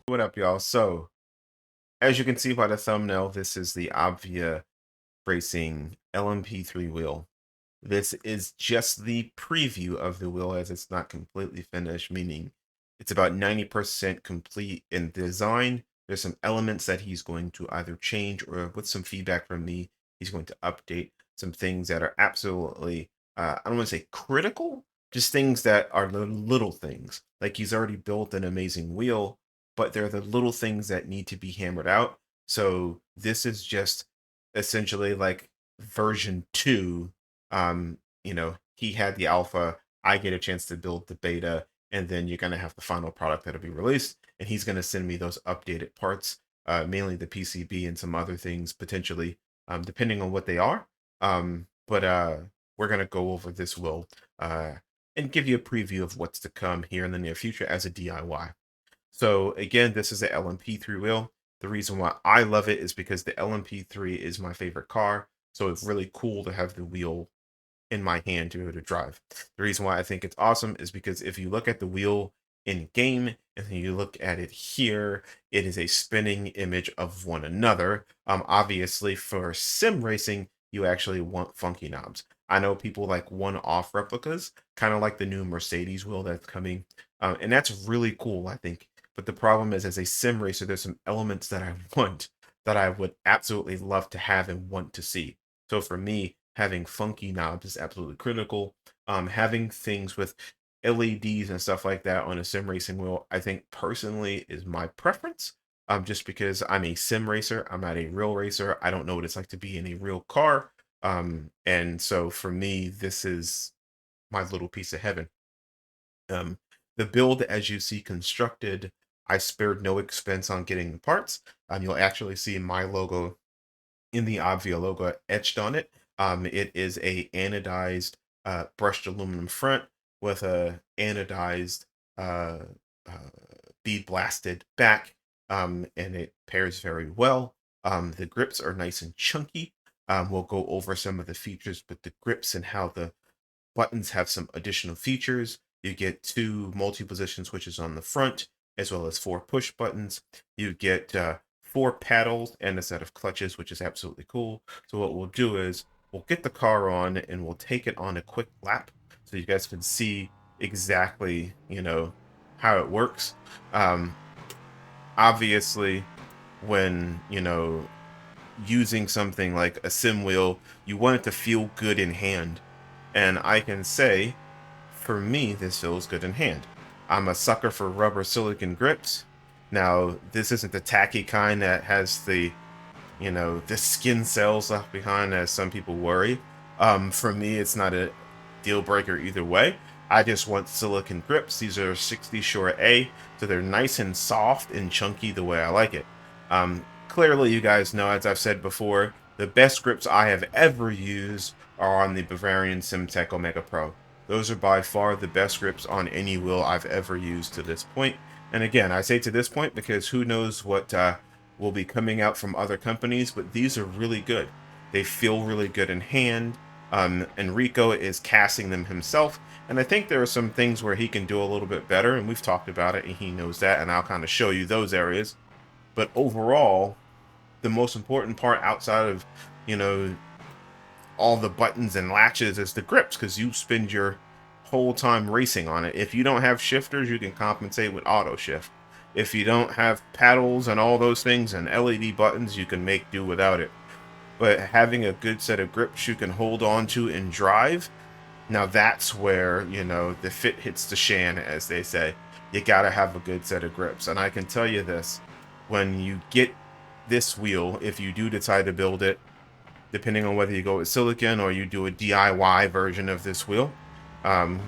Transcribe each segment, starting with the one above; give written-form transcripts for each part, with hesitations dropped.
What up, y'all? So, as you can see by the thumbnail, this is the Obvia Racing LMP3 wheel. This is just the preview of the wheel as it's not completely finished, meaning it's about 90% complete in design. There's some elements that he's going to either change or with some feedback from me, he's going to update some things that are absolutely, I don't want to say critical, just things that are the little things. Like he's already built an amazing wheel, but they're the little things that need to be hammered out. So this is just essentially like version 2. He had the alpha, I get a chance to build the beta, and then you're going to have the final product that'll be released, and he's going to send me those updated parts, mainly the PCB and some other things potentially, depending on what they are. But we're going to go over this wheel and give you a preview of what's to come here in the near future as a DIY. So again, this is the LMP3 wheel. The reason why I love it is because the LMP3 is my favorite car. So it's really cool to have the wheel in my hand to be able to drive. The reason why I think it's awesome is because if you look at the wheel in game and then you look at it here, it is a spinning image of one another. Obviously for sim racing, you actually want funky knobs. I know people like one-off replicas, kind of like the new Mercedes wheel that's coming, and that's really cool, I think. But the problem is, as a sim racer, there's some elements that I want that I would absolutely love to have and want to see. So for me, having funky knobs is absolutely critical. Having things with LEDs and stuff like that on a sim racing wheel, I think personally is my preference. Just because I'm a sim racer, I'm not a real racer. I don't know what it's like to be in a real car. And so for me, this is my little piece of heaven. Um, the build, as you see constructed, I spared no expense on getting the parts. You'll actually see my logo in the Obvia logo etched on it. It is a anodized brushed aluminum front with a anodized uh, uh, bead blasted back, and it pairs very well. The grips are nice and chunky. We'll go over some of the features with the grips and how the buttons have some additional features. You get 2 multi-position switches on the front, as well as 4 push buttons. You get 4 paddles and a set of clutches, which is absolutely cool. So what we'll do is we'll get the car on and we'll take it on a quick lap so you guys can see exactly, how it works. Um, Obviously, when, using something like a sim wheel, you want it to feel good in hand. And I can say, for me, this feels good in hand. I'm a sucker for rubber silicon grips. Now, this isn't the tacky kind that has the skin cells left behind as some people worry. For me, it's not a deal breaker either way. I just want silicon grips. These are 60 Shore A, so they're nice and soft and chunky the way I like it. Clearly, you guys know, as I've said before, the best grips I have ever used are on the Bavarian Simtec Omega Pro. Those are by far the best grips on any wheel I've ever used to this point. And again, I say to this point because who knows what will be coming out from other companies, but these are really good. They feel really good in hand. Enrico is casting them himself, and I think there are some things where he can do a little bit better, and we've talked about it, and he knows that, and I'll kind of show you those areas. But overall, the most important part outside of, you know, all the buttons and latches is the grips, because you spend your whole time racing on it. If you don't have shifters, you can compensate with auto shift. If you don't have paddles and all those things and LED buttons, you can make do without it. But having a good set of grips you can hold on to and drive, now that's where, the fit hits the shan, as they say. You gotta have a good set of grips. And I can tell you this, when you get this wheel, if you do decide to build it, depending on whether you go with silicon or you do a DIY version of this wheel, um,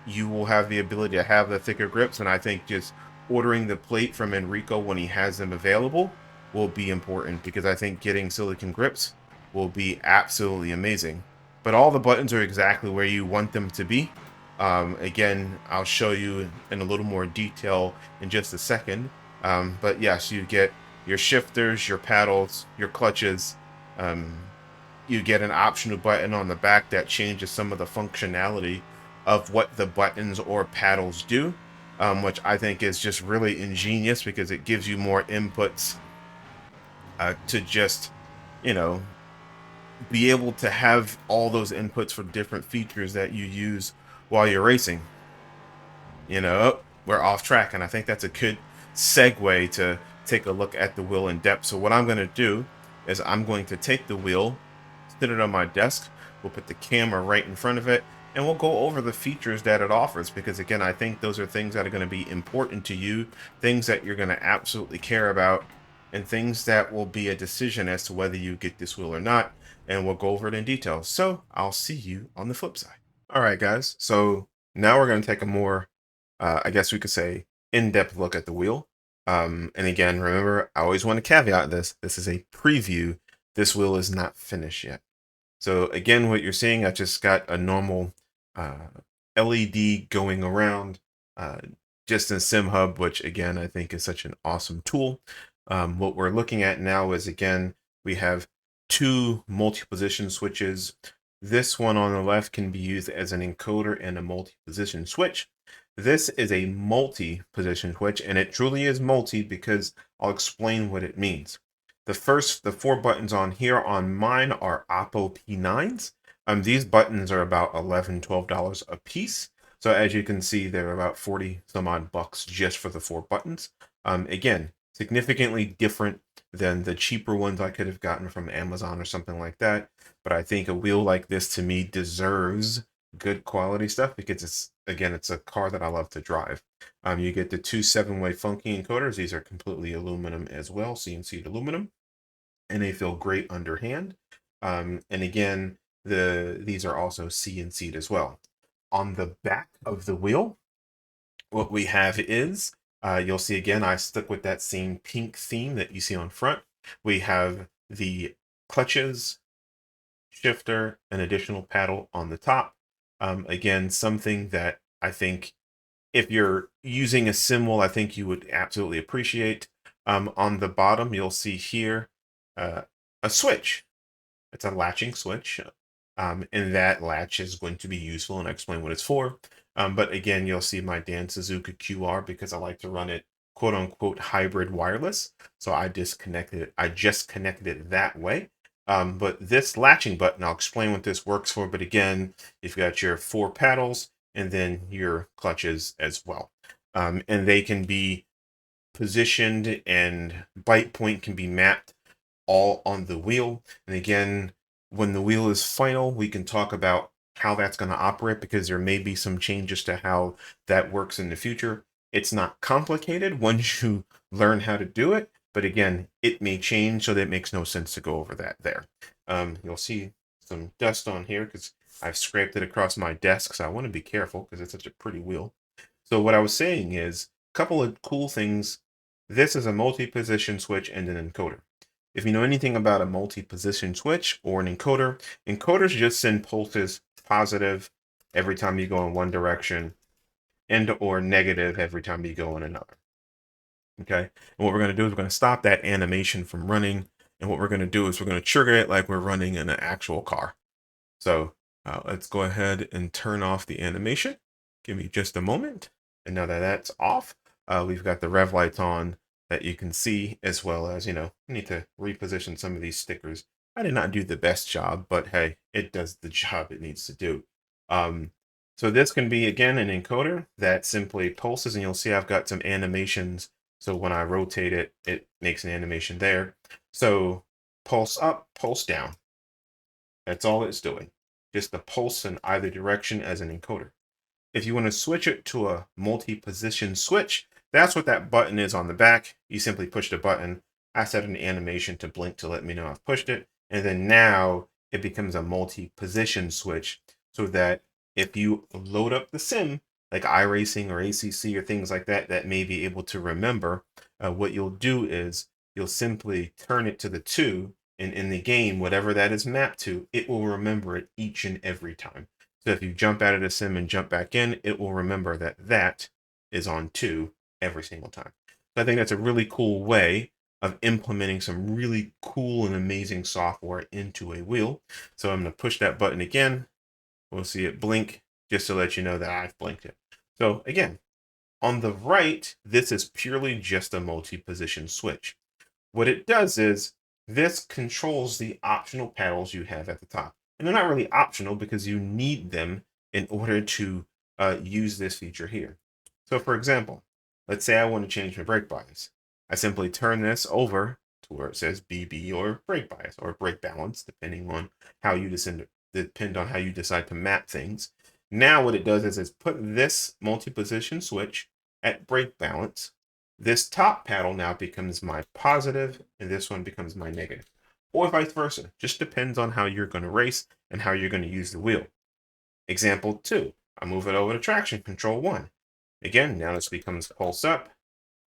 you will have the ability to have the thicker grips. And I think just ordering the plate from Enrico when he has them available will be important, because I think getting silicon grips will be absolutely amazing. But all the buttons are exactly where you want them to be. Again, I'll show you in a little more detail in just a second. But yes, you get your shifters, your paddles, your clutches. Um, you get an optional button on the back that changes some of the functionality of what the buttons or paddles do. which I think is just really ingenious because it gives you more inputs to just, you know, be able to have all those inputs for different features that you use while you're racing. We're off track, and I think that's a good segue to take a look at the wheel in depth. So what I'm going to do is I'm going to take the wheel, sit it on my desk, we'll put the camera right in front of it, and we'll go over the features that it offers, because again, I think those are things that are going to be important to you, things that you're going to absolutely care about, and things that will be a decision as to whether you get this wheel or not, and we'll go over it in detail. So I'll see you on the flip side. All right, guys. So now we're going to take a more, I guess we could say, in-depth look at the wheel. And again, remember, I always want to caveat this. This is a preview. This wheel is not finished yet. So again, what you're seeing, I just got a normal LED going around just in SimHub, which again, I think is such an awesome tool. What we're looking at now is, again, we have two multi-position switches. This one on the left can be used as an encoder and a multi-position switch. This is a multi-position switch, and it truly is multi because I'll explain what it means. The four buttons on here on mine are Oppo P9s. These buttons are about $11, $12 a piece. So as you can see, they're about 40 some odd bucks just for the four buttons. Again, significantly different than the cheaper ones I could have gotten from Amazon or something like that. But I think a wheel like this, to me, deserves good quality stuff because it's a car that I love to drive. You get the two 7-way funky encoders. These are completely aluminum as well, CNC aluminum, and they feel great underhand. And again, these are also CNC'd as well. On the back of the wheel, what we have is, you'll see again, I stuck with that same pink theme that you see on front. We have the clutches, shifter, an additional paddle on the top. Again, something that I think if you're using a sim wheel, I think you would absolutely appreciate. On the bottom, you'll see here a switch. It's a latching switch, and that latch is going to be useful, and I explain what it's for. But again, you'll see my Dan Suzuka QR because I like to run it quote unquote hybrid wireless. So I just connected it that way. But this latching button, I'll explain what this works for. But again, you've got your four paddles and then your clutches as well. And they can be positioned, and bite point can be mapped all on the wheel. And again, when the wheel is final, we can talk about how that's going to operate because there may be some changes to how that works in the future. It's not complicated once you learn how to do it, but again, it may change, so that makes no sense to go over that there. You'll see some dust on here because I've scraped it across my desk, so I want to be careful because it's such a pretty wheel. So what I was saying is a couple of cool things. This is a multi-position switch and an encoder. If you know anything about a multi-position switch or an encoder, encoders just send pulses positive every time you go in one direction and or negative every time you go in another. Okay, and what we're going to do is we're going to stop that animation from running, and what we're going to do is we're going to trigger it like we're running in an actual car. So let's go ahead and turn off the animation. Give me just a moment. And now that that's off, we've got the rev lights on that you can see, as well as, we need to reposition some of these stickers. I did not do the best job, but hey, it does the job it needs to do. So this can be, again, an encoder that simply pulses, and you'll see I've got some animations. So when I rotate it, it makes an animation there. So pulse up, pulse down. That's all it's doing. Just the pulse in either direction as an encoder. If you want to switch it to a multi-position switch, that's what that button is on the back. You simply push the button. I set an animation to blink to let me know I've pushed it. And then now it becomes a multi-position switch so that if you load up the sim, like iRacing or ACC or things like that, that may be able to remember, what you'll do is you'll simply turn it to the 2, and in the game, whatever that is mapped to, it will remember it each and every time. So if you jump out of the sim and jump back in, it will remember that that is on 2 every single time. So I think that's a really cool way of implementing some really cool and amazing software into a wheel. So I'm going to push that button again. We'll see it blink just to let you know that I've blinked it. So again, On the right, this is purely just a multi-position switch. What it does is this controls the optional paddles you have at the top. And they're not really optional because you need them in order to use this feature here. So for example, let's say I want to change my brake bias. I simply turn this over to where it says BB or brake bias or brake balance, depending on how you decide to map things. Now what it does is it's put this multi-position switch at brake balance. This top paddle now becomes my positive, and this one becomes my negative. Or vice versa. Just depends on how you're going to race and how you're going to use the wheel. Example 2. I move it over to traction control 1. Again, now this becomes pulse up,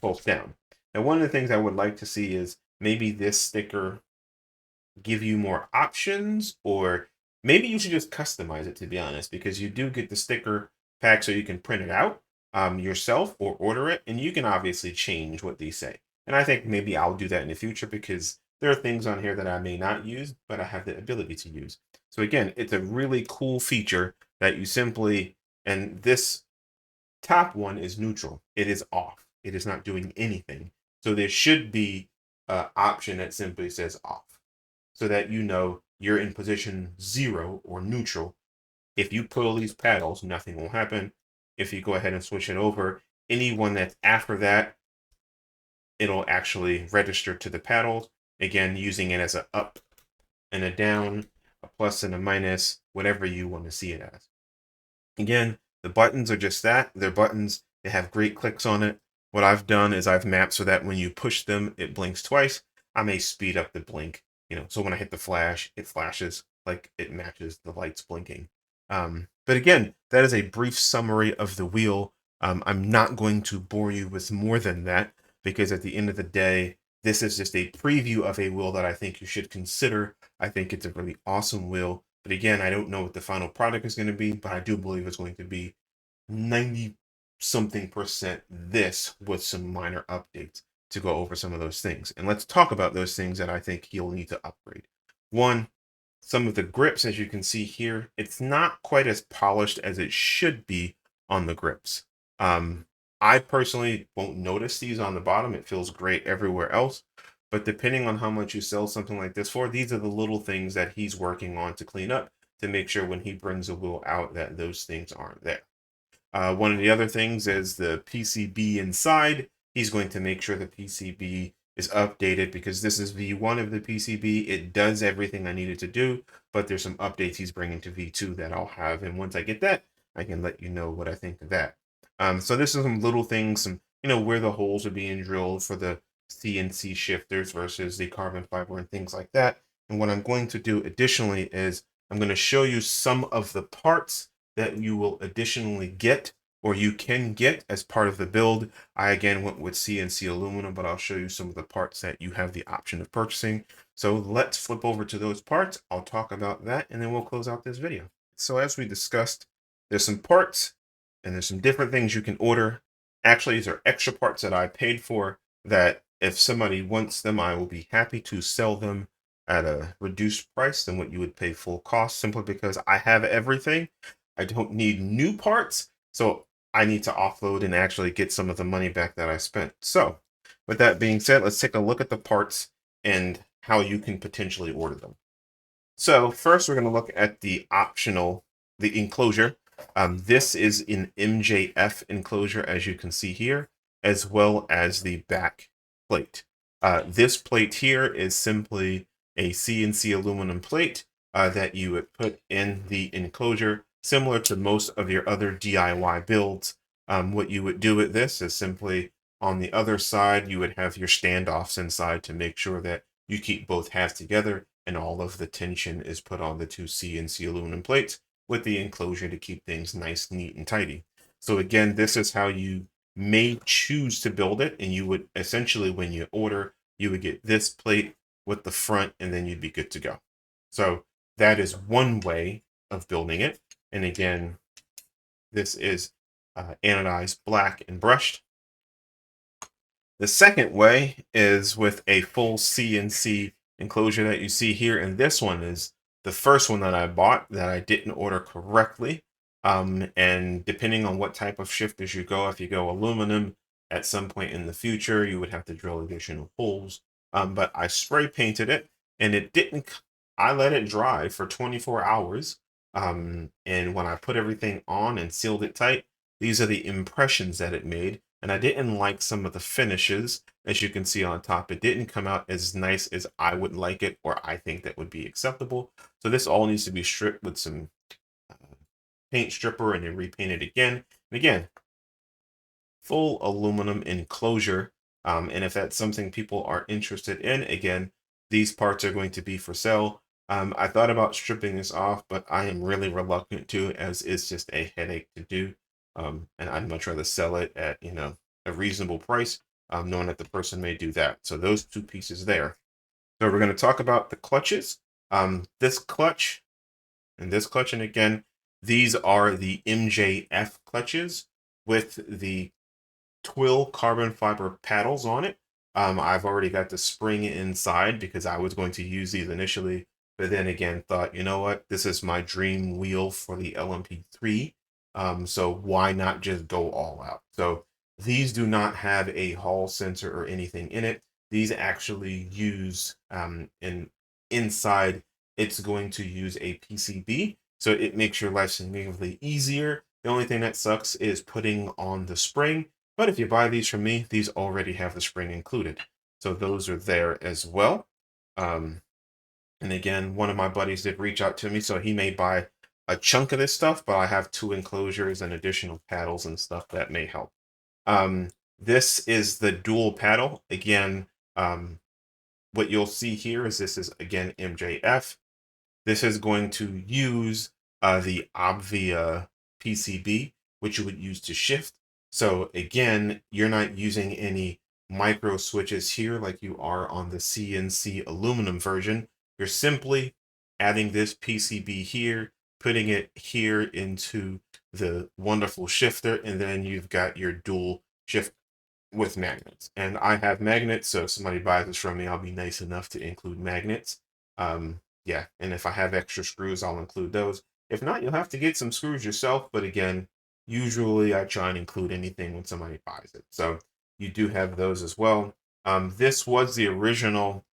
pulse down. Now, one of the things I would like to see is maybe this sticker give you more options, or maybe you should just customize it, to be honest, because you do get the sticker pack so you can print it out yourself or order it, and you can obviously change what these say. And I think maybe I'll do that in the future because there are things on here that I may not use, but I have the ability to use. So again, it's a really cool feature that you simply, and this top one is neutral. It is off. It is not doing anything. So there should be an option that simply says off, so that you know you're in position 0 or neutral. If you pull these paddles, nothing will happen. If you go ahead and switch it over, anyone that's after that, it'll actually register to the paddles. Again, using it as a up and a down, a plus and a minus, whatever you want to see it as. Again, the buttons are just that. They're buttons. They have great clicks on it. What I've done is I've mapped so that when you push them, it blinks twice. I may speed up the blink, so when I hit the flash, it flashes like it matches the lights blinking. But again, that is a brief summary of the wheel. I'm not going to bore you with more than that because at the end of the day, this is just a preview of a wheel that I think you should consider. I think it's a really awesome wheel. But again, I don't know what the final product is going to be, but I do believe it's going to be 90-something% this with some minor updates to go over some of those things. And let's talk about those things that I think you'll need to upgrade. One, some of the grips, as you can see here, it's not quite as polished as it should be on the grips. I personally won't notice these on the bottom. It feels great everywhere else. But depending on how much you sell something like this for, these are the little things that he's working on to clean up to make sure when he brings a wheel out that those things aren't there. One of the other things is the PCB inside. He's going to make sure the PCB is updated because this is V1 of the PCB. It does everything I needed to do, but there's some updates he's bringing to V2 that I'll have. And once I get that, I can let you know what I think of that. So this is some little things, some where the holes are being drilled for the CNC shifters versus the carbon fiber and things like that. And what I'm going to do additionally is I'm going to show you some of the parts that you will additionally get or you can get as part of the build. I again went with CNC aluminum, but I'll show you some of the parts that you have the option of purchasing. So let's flip over to those parts. I'll talk about that and then we'll close out this video. So as we discussed, there's some parts and there's some different things you can order. Actually, these are extra parts that I paid for that if somebody wants them, I will be happy to sell them at a reduced price than what you would pay full cost, simply because I have everything. I don't need new parts, so I need to offload and actually get some of the money back that I spent. So with that being said, let's take a look at the parts and how you can potentially order them. So first, we're going to look at the enclosure. This is an MJF enclosure, as you can see here, as well as the back plate. This plate here is simply a CNC aluminum plate that you would put in the enclosure, similar to most of your other DIY builds. What you would do with this is simply on the other side, you would have your standoffs inside to make sure that you keep both halves together and all of the tension is put on the two CNC aluminum plates with the enclosure to keep things nice, neat, and tidy. So again, this is how you may choose to build it. And you would essentially, when you order, you would get this plate with the front and then you'd be good to go. So that is one way of building it. And again, this is anodized black and brushed. The second way is with a full CNC enclosure that you see here. And this one is the first one that I bought that I didn't order correctly. And depending on what type of shifters you go, if you go aluminum at some point in the future, you would have to drill additional holes. But I spray painted it and it didn't, I let it dry for 24 hours. And when I put everything on and sealed it tight, these are the impressions that it made. And I didn't like some of the finishes, as you can see on top. It didn't come out as nice as I would like it, or I think that would be acceptable. So this all needs to be stripped with some paint stripper and then repaint it again. And again, full aluminum enclosure. And if that's something people are interested in, again, these parts are going to be for sale. I thought about stripping this off, but I am really reluctant to, as it's just a headache to do. And I'd much rather sell it at, a reasonable price, knowing that the person may do that. So those two pieces there. So we're going to talk about the clutches. This clutch and this clutch, and again, these are the MJF clutches with the twill carbon fiber paddles on it. I've already got the spring inside because I was going to use these initially, but then again thought, you know what, this is my dream wheel for the LMP3. So why not just go all out? So these do not have a Hall sensor or anything in it. These actually use inside, it's going to use a PCB. So it makes your life significantly easier. The only thing that sucks is putting on the spring. But if you buy these from me, these already have the spring included. So those are there as well. And again, one of my buddies did reach out to me, so he may buy a chunk of this stuff, but I have two enclosures and additional paddles and stuff that may help. This is the dual paddle. Again, what you'll see here is this is, again, MJF. This is going to use the Obvia PCB, which you would use to shift. So again, you're not using any micro switches here like you are on the CNC aluminum version. You're simply adding this PCB here, putting it here into the wonderful shifter, and then you've got your dual shift with magnets. And I have magnets, so if somebody buys this from me, I'll be nice enough to include magnets. Yeah, and if I have extra screws, I'll include those. If not, you'll have to get some screws yourself, but again, usually I try and include anything when somebody buys it. So you do have those as well. This was the original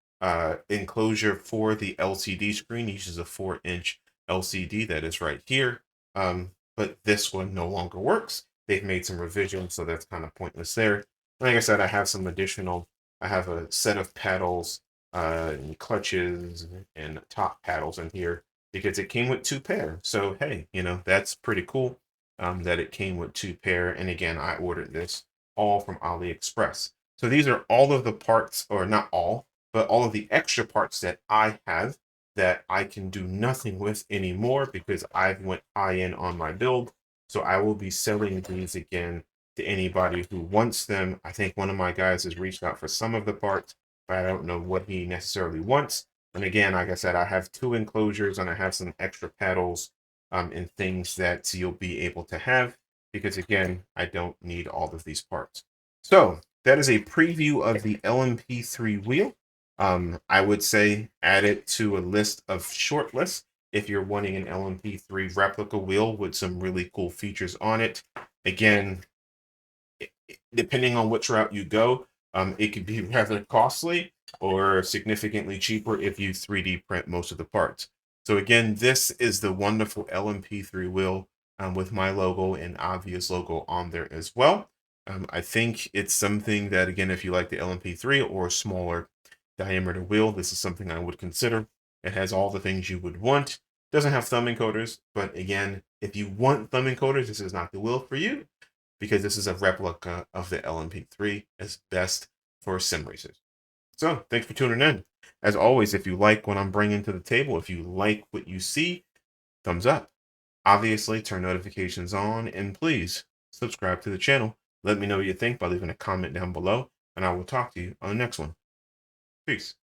enclosure for the LCD screen. It uses a 4-inch LCD that is right here. But this one no longer works. They've made some revisions, so that's kind of pointless there. Like I said, I have some additional, I have a set of paddles and clutches and top paddles in here because it came with 2 pair. So, hey, that's pretty cool that it came with 2 pair. And again, I ordered this all from AliExpress. So these are all of the parts, or not all, but all of the extra parts that I have that I can do nothing with anymore because I went high end on my build. So I will be selling these again to anybody who wants them. I think one of my guys has reached out for some of the parts, but I don't know what he necessarily wants. And again, like I said, I have 2 enclosures and I have some extra paddles and things that you'll be able to have because again, I don't need all of these parts. So that is a preview of the LMP3 wheel. I would say add it to a list of short lists if you're wanting an LMP3 replica wheel with some really cool features on it. Again, depending on which route you go, it could be rather costly or significantly cheaper if you 3D print most of the parts. So again, this is the wonderful LMP3 wheel with my logo and Obvia's logo on there as well. I think it's something that, again, if you like the LMP3 or smaller diameter wheel, this is something I would consider. It has all the things you would want. Doesn't have thumb encoders, but again, if you want thumb encoders, this is not the wheel for you because this is a replica of the LMP3 as best for sim racers. So thanks for tuning in. As always, if you like what I'm bringing to the table, if you like what you see, thumbs up. Obviously, turn notifications on, and please subscribe to the channel. Let me know what you think by leaving a comment down below, and I will talk to you on the next one. Peace.